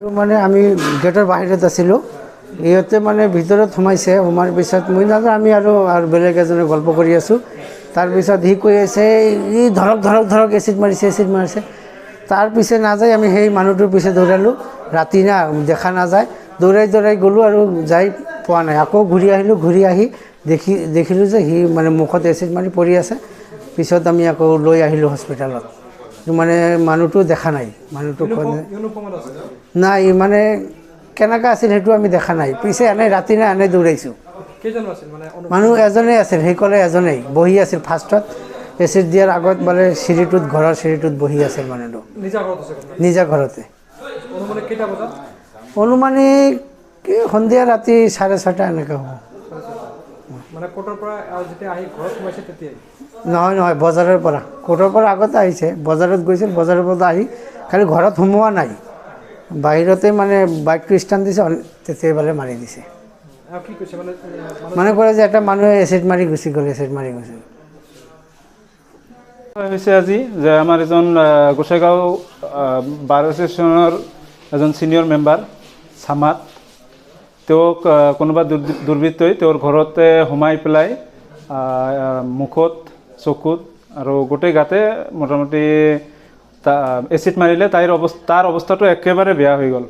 মানে আমি গেটৰ বাহিৰত আছিলোঁ, ইহঁতে মানে ভিতৰত সোমাইছে। সোমাৰ পিছত মই নাজানো, আমি আৰু বেলেগ এজনে গল্প কৰি আছোঁ। তাৰপিছত সি কৈ আছে, ই ধৰক ধৰক ধৰক এচিড মাৰিছে। তাৰ পিছে নাযায়, আমি সেই মানুহটোৰ পিছে দৌৰালোঁ। ৰাতি না, দেখা নাযায়, দৌৰাই গ'লোঁ আৰু যাই পোৱা নাই। আকৌ ঘূৰি আহিলোঁ, ঘূৰি আহি দেখিলোঁ যে সি মানে মুখত এচিড মাৰি পৰি আছে। পিছত আমি আকৌ লৈ আহিলোঁ হস্পিটেলত। মানে মানুহটো দেখা নাই, মানুহটো নাই, মানে কেনেকৈ আছিল সেইটো আমি দেখা নাই। পিছে এনেই ৰাতি না এনেই দৌৰাইছোঁ। মানুহ এজনেই আছিল, সেই ক'লে এজনেই বহি আছিল ফাৰ্ষ্টত। এচিড দিয়াৰ আগত মানে চিৰিটোত, ঘৰৰ চিৰিটোত বহি আছিল মানুহটো, নিজা ঘৰতে। অনুমানিক সন্ধিয়া ৰাতি 6:30 এনেকৈ হ'ব। নহয়, বজাৰৰ পৰা, কোৰ্টৰ পৰা আগতে আহিছে, বজাৰত গৈছিল, বজাৰৰ পৰা আহি খালি ঘৰত সোমোৱা নাই, বাহিৰতে মানে বাইকটো ষ্টাৰ্ট দিছে, তেতিয়াই বোলে মাৰি দিছে। মানে কৰে যে এটা মানুহে এচিড মাৰি গুচি গ'ল। হৈছে আজি যে আমাৰ এজন গোসাইগাঁও বাৰ এছ'চিয়েশ্যনৰ এজন ছিনিয়ৰ মেম্বাৰ চামাদ, তেওঁক কোনোবা দুৰ্বৃত্তই তেওঁৰ ঘৰতে সোমাই পেলাই মুখত, চকুত আৰু গোটেই গাতে মোটামুটি এচিড মাৰিলে। তাৰ অৱস্থাটো একেবাৰে বেয়া হৈ গ'ল।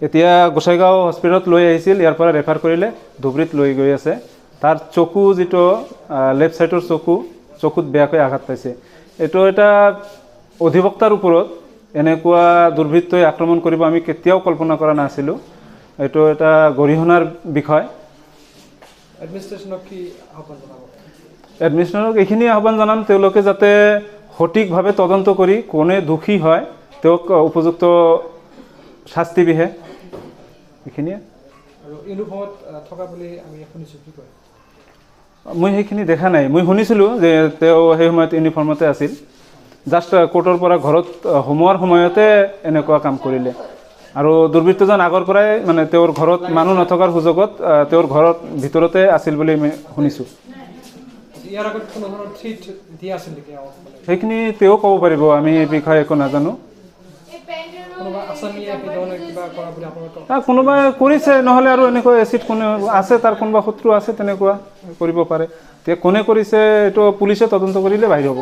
এতিয়া গোসাইগাঁও হস্পিটেলত লৈ আহিছিল, ইয়াৰ পৰা ৰেফাৰ কৰিলে, ধুবুৰীত লৈ গৈ আছে। তাৰ চকু যিটো লেফ্ট ছাইডৰ চকুত বেয়াকৈ আঘাত পাইছে। এইটো এটা অধিবক্তাৰ ওপৰত এনেকুৱা দুৰ্বৃত্তই আক্ৰমণ কৰিব আমি কেতিয়াও কল্পনা কৰা নাছিলোঁ। এইটো এটা গৰিহণাৰ বিষয়। এডমিনিষ্ট্ৰেশ্যনক এইখিনি আহ্বান জনাম, তেওঁলোকে যাতে সঠিকভাৱে তদন্ত কৰি কোনে দোষী হয় তেওঁক উপযুক্ত শাস্তি বিহে। এইখিনিয়ে। মই সেইখিনি দেখা নাই, মই শুনিছিলোঁ যে তেওঁ সেই সময়ত ইউনিফৰ্মতে আছিল। জাষ্ট কোৰ্টৰ পৰা ঘৰত সোমোৱাৰ সময়তে এনেকুৱা কাম কৰিলে। আৰু দুৰ্বৃত্তজন আগৰ পৰাই মানে তেওঁৰ ঘৰত মানুহ নথকাৰ সুযোগত তেওঁৰ ঘৰত ভিতৰতে আছিল বুলি মই শুনিছোঁ। সেইখিনি তেওঁ ক'ব পাৰিব, আমি এই বিষয়ে একো নাজানো। কোনোবাই কৰিছে, নহ'লে আৰু এনেকুৱা এচিড কোনে আছে, তাৰ কোনোবা শত্ৰু আছে তেনেকুৱা কৰিব পাৰে। এতিয়া কোনে কৰিছে এইটো পুলিচে তদন্ত কৰিলে বাহিৰ হ'ব।